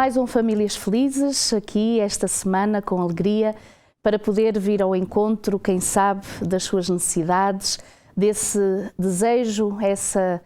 Mais um Famílias Felizes, aqui esta semana com alegria, para poder vir ao encontro, quem sabe, das suas necessidades, desse desejo, essa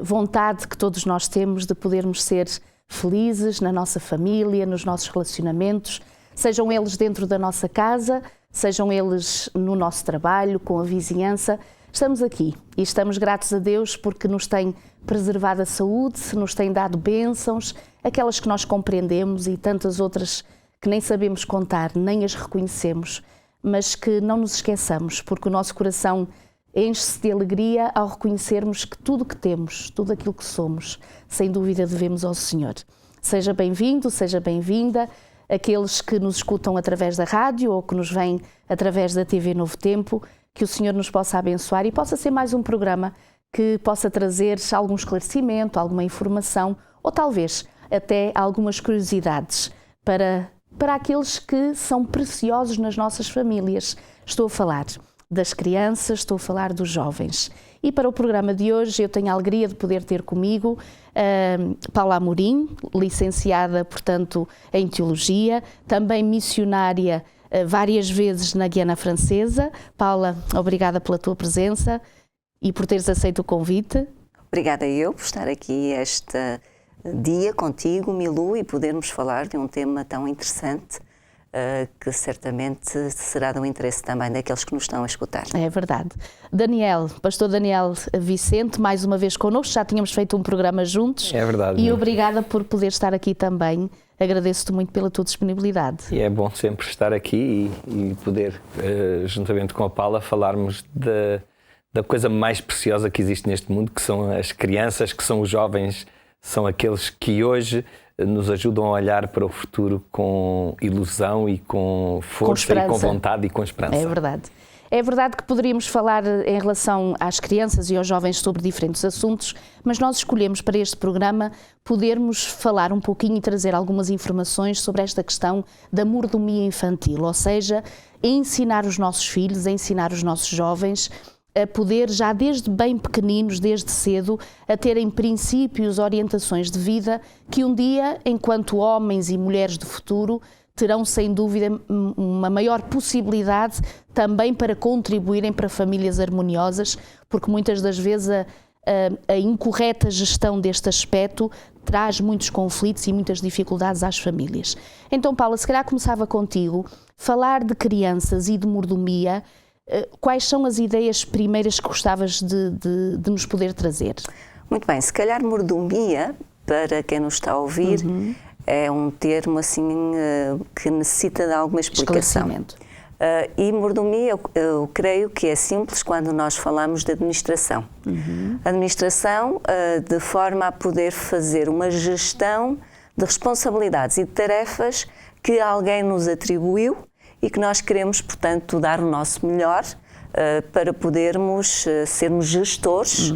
vontade que todos nós temos de podermos ser felizes na nossa família, nos nossos relacionamentos, sejam eles dentro da nossa casa, sejam eles no nosso trabalho, com a vizinhança. Estamos aqui e estamos gratos a Deus porque nos tem preservado a saúde, nos tem dado bênçãos, aquelas que nós compreendemos e tantas outras que nem sabemos contar, nem as reconhecemos, mas que não nos esqueçamos, porque o nosso coração enche-se de alegria ao reconhecermos que tudo o que temos, tudo aquilo que somos, sem dúvida devemos ao Senhor. Seja bem-vindo, seja bem-vinda, aqueles que nos escutam através da rádio ou que nos veem através da TV Novo Tempo, que o Senhor nos possa abençoar e possa ser mais um programa que possa trazer algum esclarecimento, alguma informação ou talvez até algumas curiosidades para aqueles que são preciosos nas nossas famílias. Estou a falar das crianças, estou a falar dos jovens. E para o programa de hoje eu tenho a alegria de poder ter comigo Paula Amorim, licenciada, portanto, em Teologia, também missionária várias vezes na Guiana Francesa. Paula, obrigada pela tua presença e por teres aceito o convite. Obrigada eu por estar aqui este dia contigo, Milu, e podermos falar de um tema tão interessante que certamente será do interesse também daqueles que nos estão a escutar. É verdade. Daniel, pastor Daniel Vicente, mais uma vez connosco, já tínhamos feito um programa juntos. É verdade. E obrigada por poder estar aqui também. Agradeço-te muito pela tua disponibilidade. E é bom sempre estar aqui e poder, juntamente com a Paula, falarmos da coisa mais preciosa que existe neste mundo, que são as crianças, que são os jovens, são aqueles que hoje nos ajudam a olhar para o futuro com ilusão e com força e com vontade e com esperança. É verdade. É verdade que poderíamos falar em relação às crianças e aos jovens sobre diferentes assuntos, mas nós escolhemos para este programa podermos falar um pouquinho e trazer algumas informações sobre esta questão da mordomia infantil, ou seja, ensinar os nossos filhos, ensinar os nossos jovens a poder, já desde bem pequeninos, desde cedo, a terem princípios, orientações de vida que um dia, enquanto homens e mulheres do futuro, terão sem dúvida uma maior possibilidade também para contribuírem para famílias harmoniosas, porque muitas das vezes a incorreta gestão deste aspecto traz muitos conflitos e muitas dificuldades às famílias. Então, Paula, se calhar começava contigo, falar de crianças e de mordomia. Quais são as ideias primeiras que gostavas de nos poder trazer? Muito bem, se calhar mordomia, para quem nos está a ouvir, é um termo assim que necessita de alguma explicação. E mordomia, eu creio que é simples quando nós falamos de administração. Administração de forma a poder fazer uma gestão de responsabilidades e de tarefas que alguém nos atribuiu e que nós queremos, portanto, dar o nosso melhor para podermos sermos gestores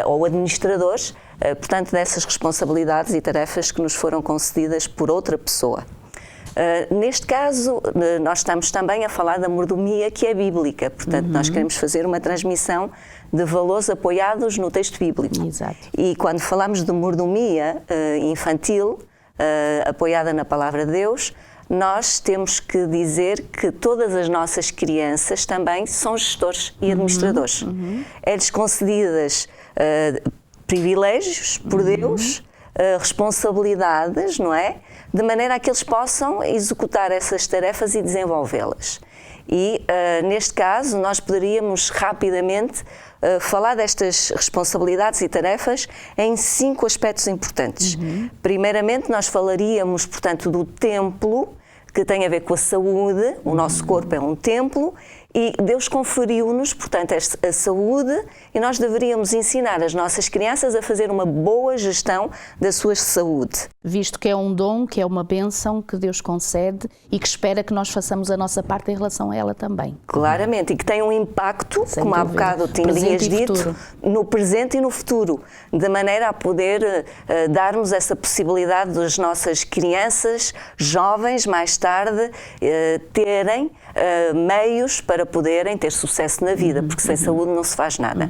ou administradores, portanto, dessas responsabilidades e tarefas que nos foram concedidas por outra pessoa. Neste caso, nós estamos também a falar da mordomia que é bíblica, portanto, nós queremos fazer uma transmissão de valores apoiados no texto bíblico. Exato. E quando falamos de mordomia infantil, apoiada na palavra de Deus, nós temos que dizer que todas as nossas crianças também são gestores e administradores. É-lhes concedidas privilégios por Deus, responsabilidades, não é? De maneira a que eles possam executar essas tarefas e desenvolvê-las. E, neste caso, nós poderíamos rapidamente falar destas responsabilidades e tarefas em 5 aspectos importantes. Primeiramente, nós falaríamos, portanto, do templo, que tem a ver com a saúde. O nosso corpo é um templo e Deus conferiu-nos, portanto, a saúde, e nós deveríamos ensinar as nossas crianças a fazer uma boa gestão da sua saúde. Visto que é um dom, que é uma bênção que Deus concede e que espera que nós façamos a nossa parte em relação a ela também. Claramente, e que tem um impacto, sem como há dúvida, bocado tinhas dito, no presente e no futuro, de maneira a poder darmos essa possibilidade das nossas crianças, jovens, mais tarde, terem meios para poderem ter sucesso na vida, porque sem saúde não se faz nada.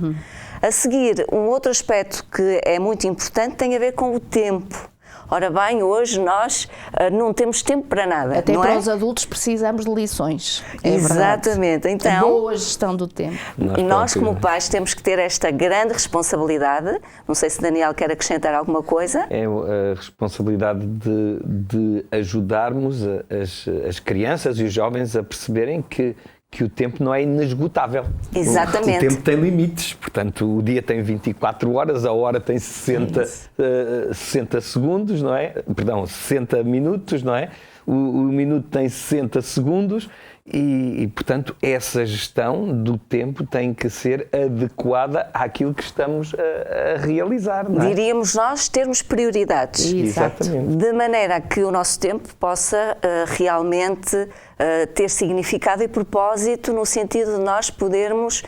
A seguir, um outro aspecto que é muito importante tem a ver com o tempo. ora bem, hoje nós não temos tempo para nada. Até não para é? os adultos precisamos de lições. Exatamente. Então, boa gestão do tempo. E nós, como pais, temos que ter esta grande responsabilidade. Não sei se Daniel quer acrescentar alguma coisa. É a responsabilidade de ajudarmos as crianças e os jovens a perceberem que o tempo não é inesgotável. Exatamente. O tempo tem limites, portanto, o dia tem 24 horas, a hora tem 60 segundos, não é? Perdão, 60 minutos, não é? O minuto tem 60 segundos e, portanto, essa gestão do tempo tem que ser adequada àquilo que estamos a realizar, não é? Diríamos nós termos prioridades. Exatamente. De maneira a que o nosso tempo possa realmente ter significado e propósito no sentido de nós podermos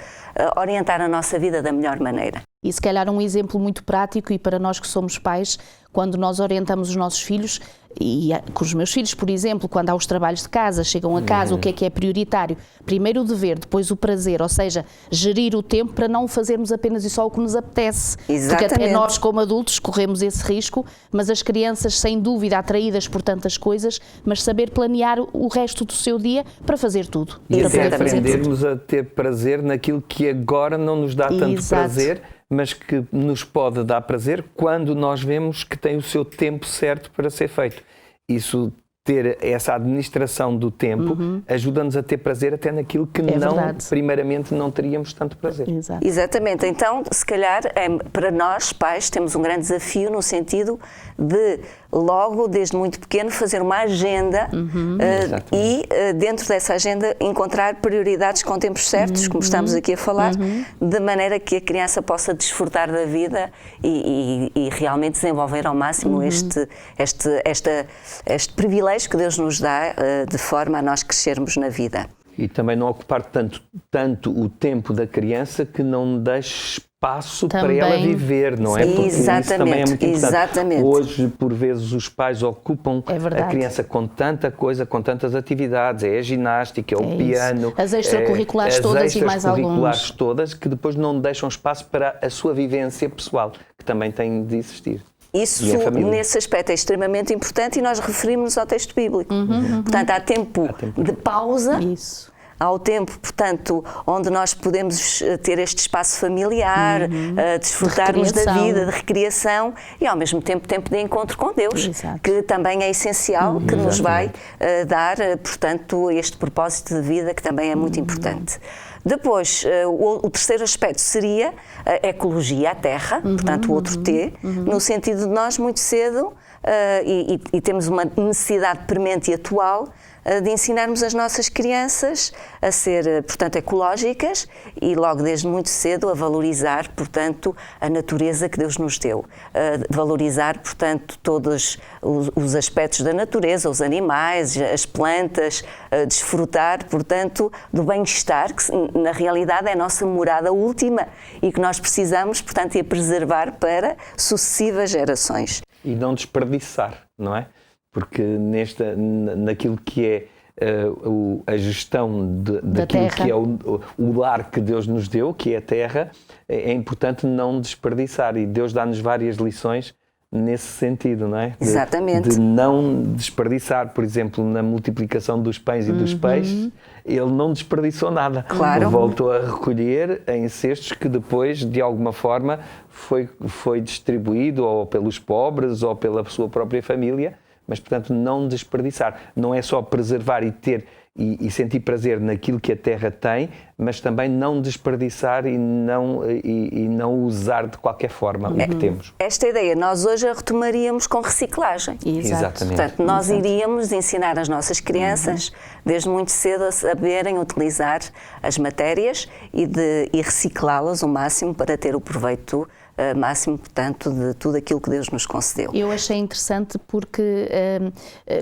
orientar a nossa vida da melhor maneira. E se calhar um exemplo muito prático e para nós que somos pais, quando nós orientamos os nossos filhos, e com os meus filhos, por exemplo, quando há os trabalhos de casa, chegam a casa, o que é prioritário? Primeiro o dever, depois o prazer, ou seja, gerir o tempo para não fazermos apenas e só o que nos apetece. Exatamente. Porque até nós, como adultos, corremos esse risco, mas as crianças, sem dúvida, atraídas por tantas coisas, mas saber planear o resto do seu dia para fazer tudo. E para até poder fazer aprendermos tudo. a ter prazer naquilo que agora não nos dá tanto Exato. prazer, mas que nos pode dar prazer quando nós vemos que tem o seu tempo certo para ser feito. Isso, ter essa administração do tempo, ajuda-nos a ter prazer até naquilo que primeiramente não teríamos tanto prazer. Exato. Exatamente. Então, se calhar, para nós, pais, temos um grande desafio no sentido de, logo, desde muito pequeno, fazer uma agenda e, dentro dessa agenda, encontrar prioridades com tempos certos, como estamos aqui a falar, de maneira que a criança possa desfrutar da vida e realmente desenvolver ao máximo este privilégio que Deus nos dá de forma a nós crescermos na vida. E também não ocupar tanto o tempo da criança que não deixe espaço para ela viver, não é? Porque isso também é muito importante. Exatamente. Hoje, por vezes, os pais ocupam a criança com tanta coisa, com tantas atividades, é a ginástica, é o piano, as extracurriculares todas e mais alguns. Todas, que depois não deixam espaço para a sua vivência pessoal, que também tem de existir. Isso, nesse aspecto, é extremamente importante e nós referimos-nos ao texto bíblico. Portanto, há tempo de pausa. Isso. Há o tempo, portanto, onde nós podemos ter este espaço familiar, desfrutarmos da vida, de recriação e, ao mesmo tempo de encontro com Deus, que também é essencial, que nos vai dar, portanto, este propósito de vida que também é muito importante. Depois, o terceiro aspecto seria a ecologia, a terra, portanto, o outro T, no sentido de nós, muito cedo, e temos uma necessidade premente e atual, de ensinarmos as nossas crianças a ser, portanto, ecológicas e logo desde muito cedo a valorizar, portanto, a natureza que Deus nos deu. Valorizar, portanto, todos os aspectos da natureza, os animais, as plantas, desfrutar, portanto, do bem-estar, que na realidade é a nossa morada última e que nós precisamos, portanto, a preservar para sucessivas gerações. E não desperdiçar, não é? Porque naquilo que é a gestão daquilo que é o lar que Deus nos deu, que é a terra, é importante não desperdiçar. E Deus dá-nos várias lições nesse sentido, não é? Exatamente. De não desperdiçar, por exemplo, na multiplicação dos pães e dos peixes, ele não desperdiçou nada. Claro. Voltou a recolher em cestos que depois, de alguma forma, foi distribuído ou pelos pobres ou pela sua própria família, mas, portanto, não desperdiçar. Não é só preservar e ter e sentir prazer naquilo que a terra tem, mas também não desperdiçar e não usar de qualquer forma o que temos. Esta ideia nós hoje a retomaríamos com reciclagem. Exatamente. Portanto, nós iríamos ensinar as nossas crianças, desde muito cedo, a saberem utilizar as matérias e reciclá-las o máximo para ter o proveito máximo, portanto, de tudo aquilo que Deus nos concedeu. Eu achei interessante porque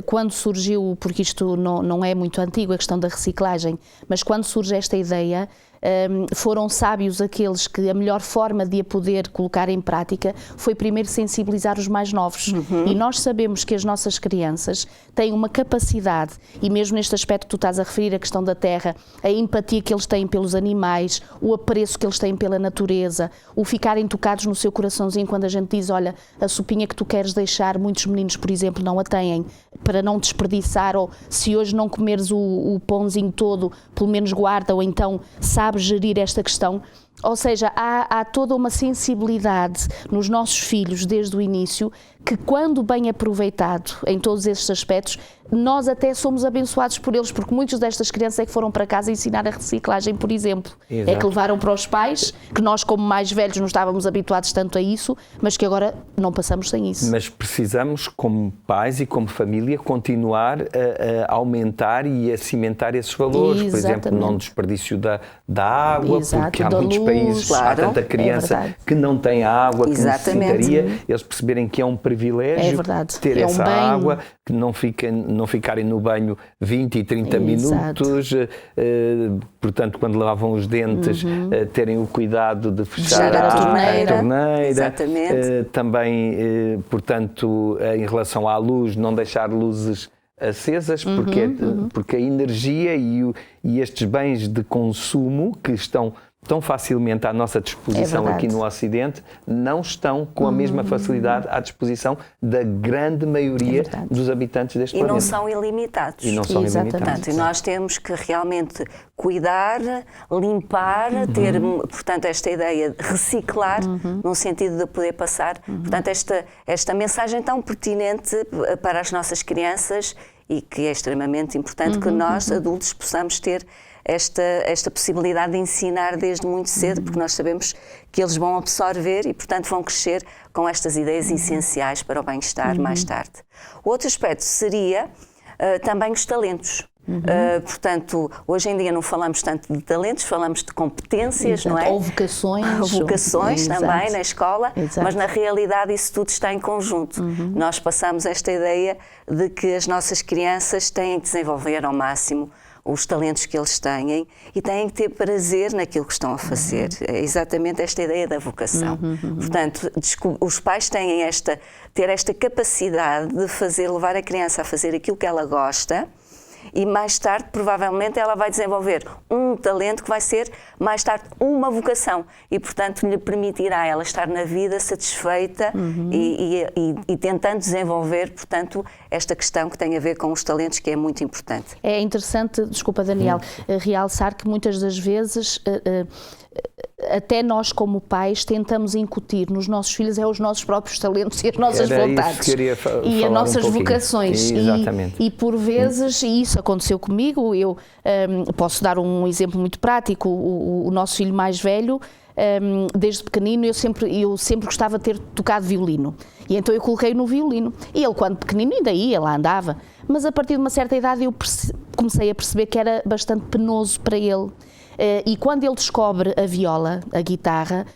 quando surgiu, porque isto não é muito antigo, a questão da reciclagem, mas quando surge esta ideia, foram sábios aqueles que a melhor forma de a poder colocar em prática foi primeiro sensibilizar os mais novos. E nós sabemos que as nossas crianças têm uma capacidade, e mesmo neste aspecto que tu estás a referir, a questão da terra, a empatia que eles têm pelos animais, o apreço que eles têm pela natureza, o ficarem tocados no seu coraçãozinho quando a gente diz, olha, a sopinha que tu queres deixar, muitos meninos, por exemplo, não a têm, para não desperdiçar, ou se hoje não comeres o pãozinho todo, pelo menos guarda, ou então sabes gerir esta questão. Ou seja, há toda uma sensibilidade nos nossos filhos desde o início que, quando bem aproveitado em todos estes aspectos, nós até somos abençoados por eles, porque muitas destas crianças é que foram para casa ensinar a reciclagem, por exemplo. Exato. É que levaram para os pais, que nós como mais velhos não estávamos habituados tanto a isso, mas que agora não passamos sem isso. Mas precisamos, como pais e como família, continuar a aumentar e a cimentar esses valores. Exatamente. Por exemplo, não desperdício da água, exato, porque há muitos países, claro, há tanta criança que não tem a água que necessitaria, eles perceberem que é um privilégio ter essa água, que não ficarem no banho 20 e 30 minutos, portanto, quando lavam os dentes, terem o cuidado de fechar a torneira. Exatamente. Também, portanto, em relação à luz, não deixar luzes acesas, porque a energia e estes bens de consumo que estão tão facilmente à nossa disposição aqui no Ocidente, não estão com a mesma facilidade à disposição da grande maioria dos habitantes deste planeta. E não são ilimitados. Portanto, e nós temos que realmente cuidar, limpar, ter, portanto, esta ideia de reciclar, no sentido de poder passar, portanto, esta mensagem tão pertinente para as nossas crianças e que é extremamente importante que nós, adultos, possamos ter esta possibilidade de ensinar desde muito cedo, porque nós sabemos que eles vão absorver e, portanto, vão crescer com estas ideias essenciais para o bem-estar mais tarde. O outro aspecto seria também os talentos. Portanto, hoje em dia não falamos tanto de talentos, falamos de competências, não é? Ou vocações. Vocações também na escola, mas na realidade isso tudo está em conjunto. Nós passamos esta ideia de que as nossas crianças têm que desenvolver ao máximo os talentos que eles têm e têm que ter prazer naquilo que estão a fazer. É exatamente esta ideia da vocação. Portanto, os pais têm ter esta capacidade de levar a criança a fazer aquilo que ela gosta e mais tarde, provavelmente, ela vai desenvolver um talento que vai ser, mais tarde, uma vocação e, portanto, lhe permitirá ela estar na vida satisfeita e tentando desenvolver, portanto, esta questão que tem a ver com os talentos, que é muito importante. É interessante, desculpa, Daniel, realçar que muitas das vezes até nós como pais tentamos incutir nos nossos filhos os nossos próprios talentos e as nossas vontades e as nossas vocações. Exatamente. E por vezes, e isso aconteceu comigo, eu posso dar um exemplo muito prático, o nosso filho mais velho, desde pequenino eu sempre gostava de ter tocado violino e então eu coloquei-o no violino e ele quando pequenino ainda ia, lá andava, mas a partir de uma certa idade eu comecei a perceber que era bastante penoso para ele. E quando ele descobre a viola, a guitarra,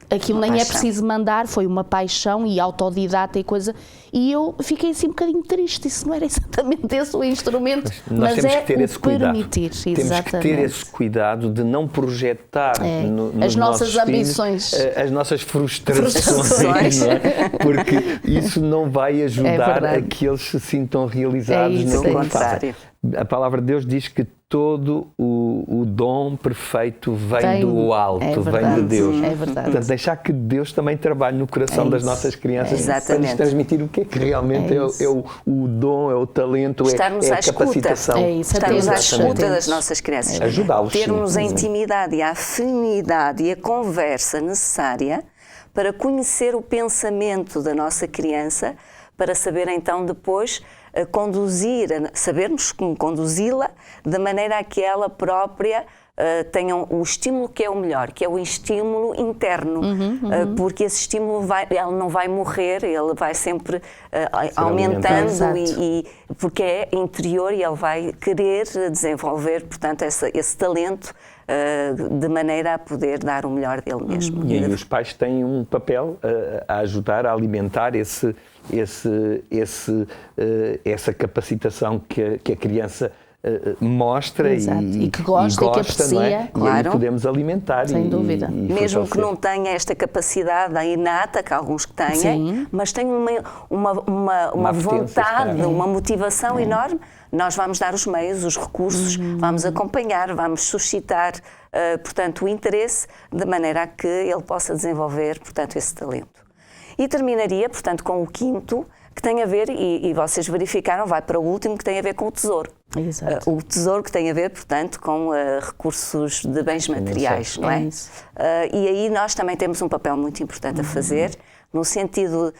aquilo nem é preciso mandar, foi uma paixão e autodidata e coisa, e eu fiquei assim um bocadinho triste, isso não era exatamente esse o instrumento, mas temos que ter esse cuidado. Permitir. Temos que ter esse cuidado de não projetar nos as nossas ambições, as nossas frustrações. Não é? Porque isso não vai ajudar a que eles se sintam realizados naquilo que fazem. A palavra de Deus diz que todo o dom perfeito vem do alto, vem de Deus. É verdade. Portanto, deixar que Deus também trabalhe no coração das nossas crianças para lhes transmitir o que é que realmente é o dom, é o talento, é a capacitação. Estarmos à escuta das nossas crianças. Ajudá-los. Termos a intimidade e a afinidade e a conversa necessária para conhecer o pensamento da nossa criança, para saber então depois sabermos conduzi-la de maneira a que ela própria tenha o estímulo que é o melhor, que é o estímulo interno, porque esse estímulo ela não vai morrer, ele vai sempre aumentando porque é interior e ele vai querer desenvolver, portanto, esse talento de maneira a poder dar o melhor dele mesmo. E aí os pais têm um papel a ajudar a alimentar essa capacitação que a criança mostra e que gosta, e que aprecia. não é? Claro. E aí podemos alimentar. Sem dúvida. Mesmo que não tenha esta capacidade inata, que há alguns que têm, Sim. mas tem uma vontade, uma motivação enorme, nós vamos dar os meios, os recursos, vamos acompanhar, vamos suscitar, portanto, o interesse, de maneira a que ele possa desenvolver, portanto, esse talento. E terminaria, portanto, com o quinto, que tem a ver, e vocês verificaram, vai para o último, que tem a ver com o tesouro. Exato. O tesouro que tem a ver, portanto, com recursos de bens materiais, não é? Isso. E aí nós também temos um papel muito importante a fazer, no sentido,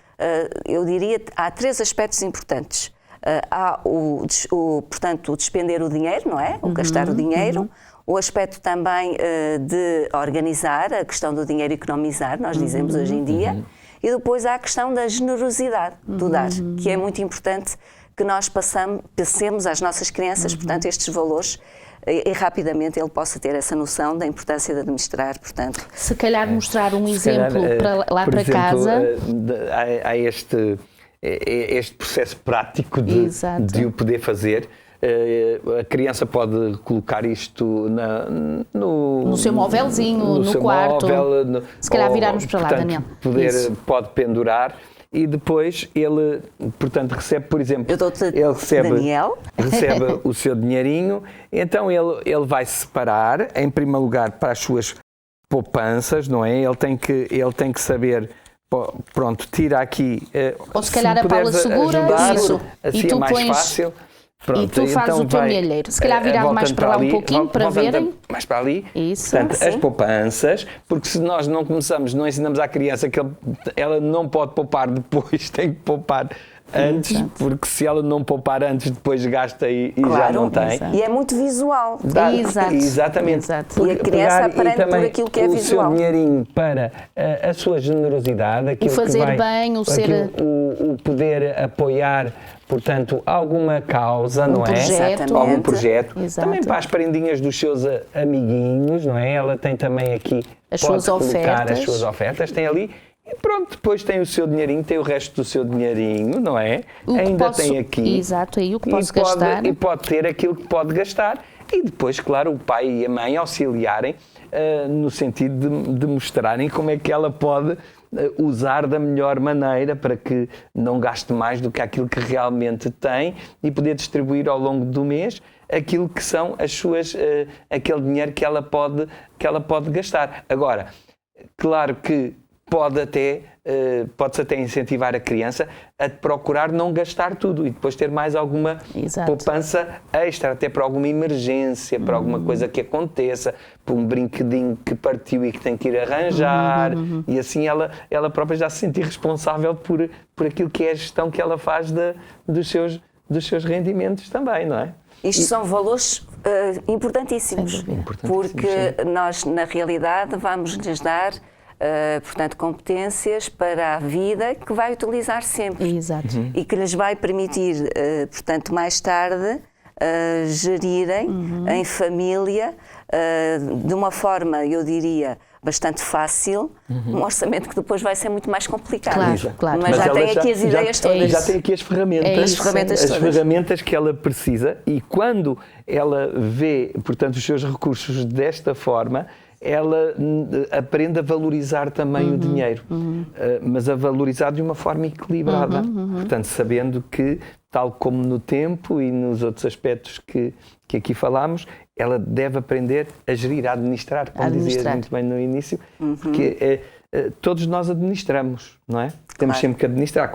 eu diria, há 3 aspectos importantes. Há portanto, o despender o dinheiro, não é? O gastar o dinheiro. O aspecto também de organizar, a questão do dinheiro economizar, nós dizemos hoje em dia. E depois há a questão da generosidade, do dar, que é muito importante que nós passemos às nossas crianças, portanto, estes valores, e rapidamente ele possa ter essa noção da importância de administrar, portanto. Se calhar mostrar um exemplo lá para casa. Há este processo prático de o poder fazer. A criança pode colocar isto no seu móvelzinho, no quarto. Se calhar virarmos para lá, Daniel. Pode pendurar e depois ele, portanto, recebe, por exemplo, ele recebe o seu dinheirinho, então ele vai separar, em primeiro lugar, para as suas poupanças, não é? Ele tem que saber. Pronto, tira aqui. Ou se calhar a Paula segura isso. Assim e tu é mais pões, fácil. Pronto, e tu fazes o teu milheiro. Se calhar virado mais para lá um pouquinho para verem. Mais para ali. Isso. Portanto, as poupanças, porque se nós não ensinamos à criança que ela não pode poupar depois, tem que poupar antes, porque se ela não poupar antes, depois gasta e já não tem. Exato. E é muito visual. Exatamente. E a criança aprende por aquilo que é visual. O seu dinheirinho para a sua generosidade, aquilo o fazer que vai, bem, o poder apoiar, portanto, alguma causa, não projeto. É? Algum projeto. Exato. Também para as prendinhas dos seus amiguinhos, não é? Ela tem também aqui, as pode suas colocar ofertas. as suas ofertas, tem ali. E pronto, depois tem o seu dinheirinho, tem o resto do seu dinheirinho, não é? Ainda tem aqui. Exato, aí o que posso gastar. E pode ter aquilo que pode gastar. E depois, claro, o pai e a mãe auxiliarem no sentido de mostrarem como é que ela pode usar da melhor maneira para que não gaste mais do que aquilo que realmente tem e poder distribuir ao longo do mês aquilo que são as suas, aquele dinheiro que ela pode gastar. Agora, claro que pode-se até incentivar a criança a procurar não gastar tudo e depois ter mais alguma poupança extra, até para alguma emergência, para alguma coisa que aconteça, para um brinquedinho que partiu e que tem que ir arranjar, e assim ela própria já se sentir responsável por aquilo que é a gestão que ela faz dos seus rendimentos também, não é? Isto são valores importantíssimos, porque nós, na realidade, vamos-lhes dar portanto, competências para a vida que vai utilizar sempre. Exato. E que lhes vai permitir, portanto, mais tarde, gerirem em família, de uma forma, eu diria, bastante fácil, um orçamento que depois vai ser muito mais complicado. Claro. Mas já tem aqui as ideias todas. Já tem aqui as ferramentas. As ferramentas que ela precisa, e quando ela vê, portanto, os seus recursos desta forma, ela aprende a valorizar também o dinheiro, mas a valorizar de uma forma equilibrada. Portanto, sabendo que, tal como no tempo e nos outros aspectos que aqui falámos, ela deve aprender a gerir, a administrar, como dizias muito bem no início, porque todos nós administramos, não é? Temos sempre que administrar,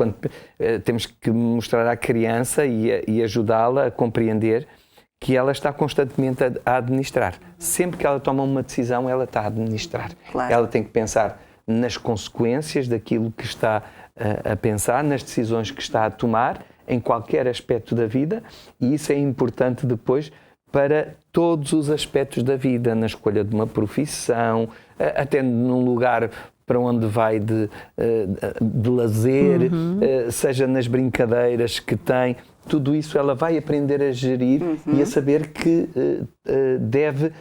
temos que mostrar à criança e ajudá-la a compreender que ela está constantemente a administrar. Sempre que ela toma uma decisão, ela está a administrar. Ela tem que pensar nas consequências daquilo que está a pensar, nas decisões que está a tomar, em qualquer aspecto da vida, e isso é importante depois para todos os aspectos da vida, na escolha de uma profissão, até num lugar para onde vai de lazer, seja nas brincadeiras que tem. Tudo isso ela vai aprender a gerir e a saber que deve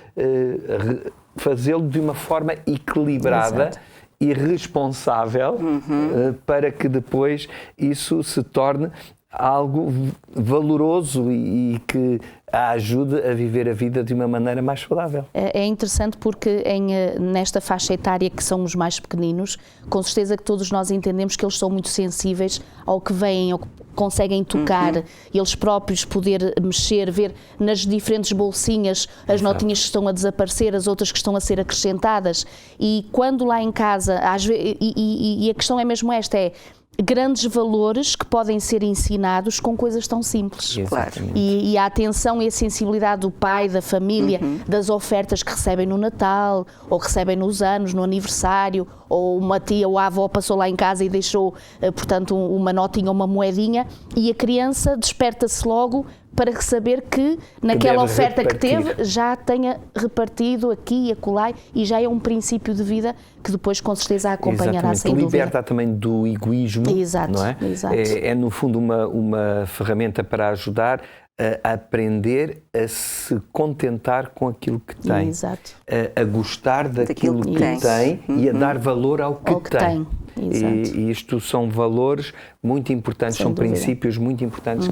fazê-lo de uma forma equilibrada e responsável para que depois isso se torne algo valoroso e que a ajude a viver a vida de uma maneira mais saudável. É interessante porque nesta faixa etária que são os mais pequeninos, com certeza que todos nós entendemos que eles são muito sensíveis ao que veem, ao que conseguem tocar, eles próprios poder mexer, ver nas diferentes bolsinhas as notinhas que estão a desaparecer, as outras que estão a ser acrescentadas, e quando lá em casa, às vezes, e a questão é mesmo esta, grandes valores que podem ser ensinados com coisas tão simples. Claro. E a atenção e a sensibilidade do pai, da família, das ofertas que recebem no Natal, ou recebem nos anos, no aniversário, ou uma tia ou a avó passou lá em casa e deixou, portanto, uma notinha ou uma moedinha, e a criança desperta-se logo para saber que naquela oferta que teve já tenha repartido aqui e acolá, e já é um princípio de vida que depois com certeza a acompanhará, sem dúvida. Liberta também do egoísmo, exato, não é? Exato. É no fundo uma ferramenta para ajudar a aprender a se contentar com aquilo que tem, exato, a gostar daquilo que tem e a dar valor ao que tem. E isto são valores muito importantes, são princípios muito importantes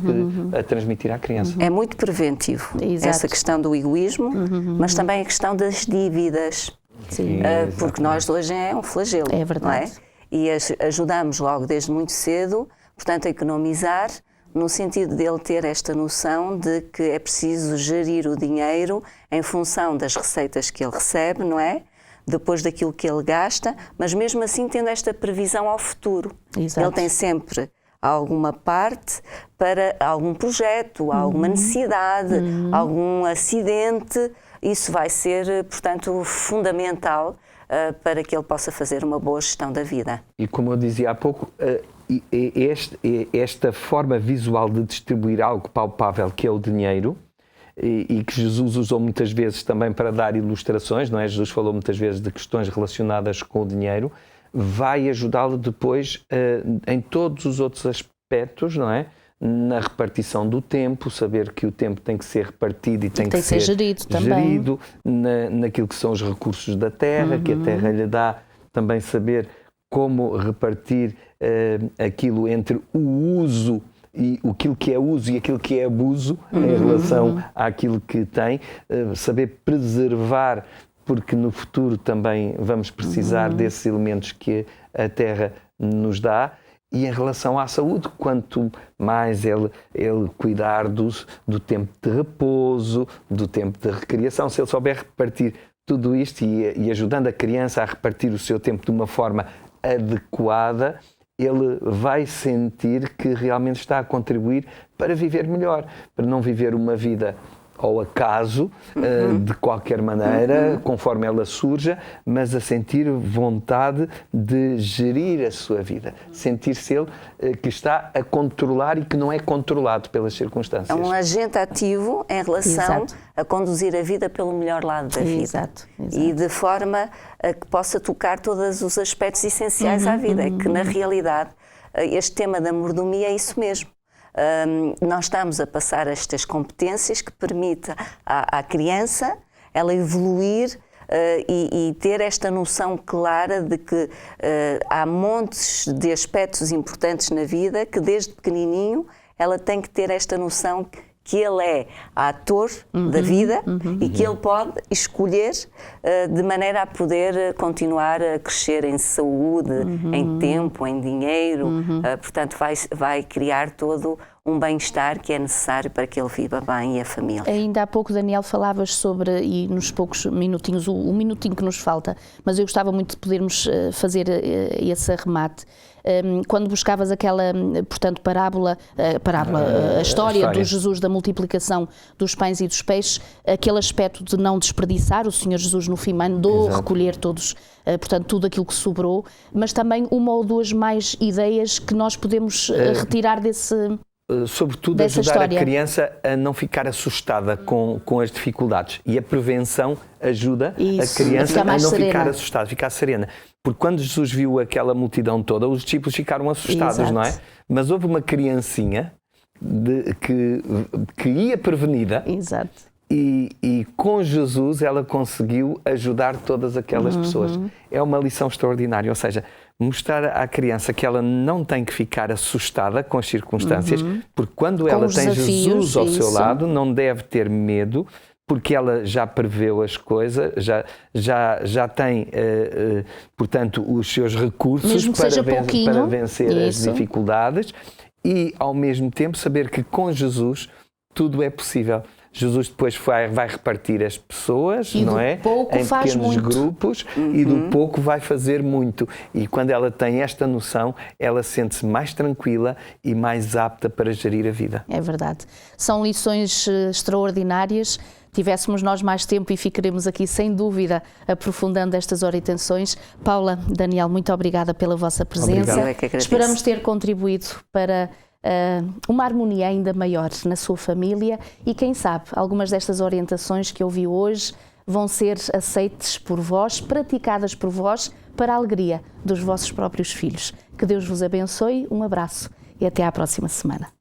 a transmitir à criança. É muito preventivo, essa questão do egoísmo, mas também a questão das dívidas. Sim. Porque nós hoje é um flagelo, é verdade. Não é? E ajudamos logo desde muito cedo, portanto, a economizar, no sentido dele ter esta noção de que é preciso gerir o dinheiro em função das receitas que ele recebe, não é? Depois daquilo que ele gasta, mas mesmo assim tendo esta previsão ao futuro. Exato. Ele tem sempre alguma parte para algum projeto, alguma necessidade, algum acidente. Isso vai ser, portanto, fundamental para que ele possa fazer uma boa gestão da vida. E como eu dizia há pouco, esta forma visual de distribuir algo palpável que é o dinheiro, e que Jesus usou muitas vezes também para dar ilustrações, não é? Jesus falou muitas vezes de questões relacionadas com o dinheiro, vai ajudá-lo depois em todos os outros aspectos, não é? Na repartição do tempo, saber que o tempo tem que ser repartido e tem que ser gerido também. Naquilo que são os recursos da terra, que a terra lhe dá, também saber como repartir aquilo entre o uso e aquilo que é uso e aquilo que é abuso em relação àquilo que tem, saber preservar, porque no futuro também vamos precisar desses elementos que a terra nos dá. E em relação à saúde, quanto mais ele cuidar do tempo de repouso, do tempo de recriação, se ele souber repartir tudo isto e ajudando a criança a repartir o seu tempo de uma forma adequada, ele vai sentir que realmente está a contribuir para viver melhor, para não viver uma vida ao acaso, de qualquer maneira, conforme ela surja, mas a sentir vontade de gerir a sua vida, sentir-se ele que está a controlar e que não é controlado pelas circunstâncias. É um agente ativo em relação a conduzir a vida pelo melhor lado da vida. Exato. E de forma a que possa tocar todos os aspectos essenciais à vida, que na realidade este tema da mordomia é isso mesmo. Nós estamos a passar estas competências que permitem à criança ela evoluir e ter esta noção clara de que há montes de aspectos importantes na vida que desde pequenininho ela tem que ter esta noção que ele é ator da vida e que ele pode escolher de maneira a poder continuar a crescer em saúde, em tempo, em dinheiro. Portanto, vai criar todo um bem-estar que é necessário para que ele viva bem e a família. Ainda há pouco, Daniel, falavas sobre, e nos poucos minutinhos, o minutinho que nos falta, mas eu gostava muito de podermos fazer esse arremate. Quando buscavas aquela, portanto, a história do Jesus da multiplicação dos pães e dos peixes, aquele aspecto de não desperdiçar, o Senhor Jesus no fim mandou recolher todos, portanto, tudo aquilo que sobrou, mas também uma ou duas mais ideias que nós podemos retirar desse... Sobretudo ajudar a criança a não ficar assustada com as dificuldades. E a prevenção ajuda a criança a não ficar assustada, ficar serena. Porque quando Jesus viu aquela multidão toda, os discípulos ficaram assustados, não é? Mas houve uma criancinha que ia prevenida. Exato. e com Jesus ela conseguiu ajudar todas aquelas pessoas. É uma lição extraordinária, ou seja, mostrar à criança que ela não tem que ficar assustada com as circunstâncias, porque quando ela tem Jesus ao seu lado, não deve ter medo, porque ela já preveu as coisas, já tem, portanto, os seus recursos para vencer as dificuldades e, ao mesmo tempo, saber que com Jesus tudo é possível. Jesus depois vai repartir as pessoas, não é? Em pequenos grupos e do pouco vai fazer muito. E quando ela tem esta noção, ela sente-se mais tranquila e mais apta para gerir a vida. É verdade. São lições extraordinárias. Tivéssemos nós mais tempo e ficaremos aqui, sem dúvida, aprofundando estas orientações. Paula, Daniel, muito obrigada pela vossa presença. Esperamos ter contribuído para uma harmonia ainda maior na sua família e, quem sabe, algumas destas orientações que ouvi hoje vão ser aceites por vós, praticadas por vós, para a alegria dos vossos próprios filhos. Que Deus vos abençoe, um abraço e até à próxima semana.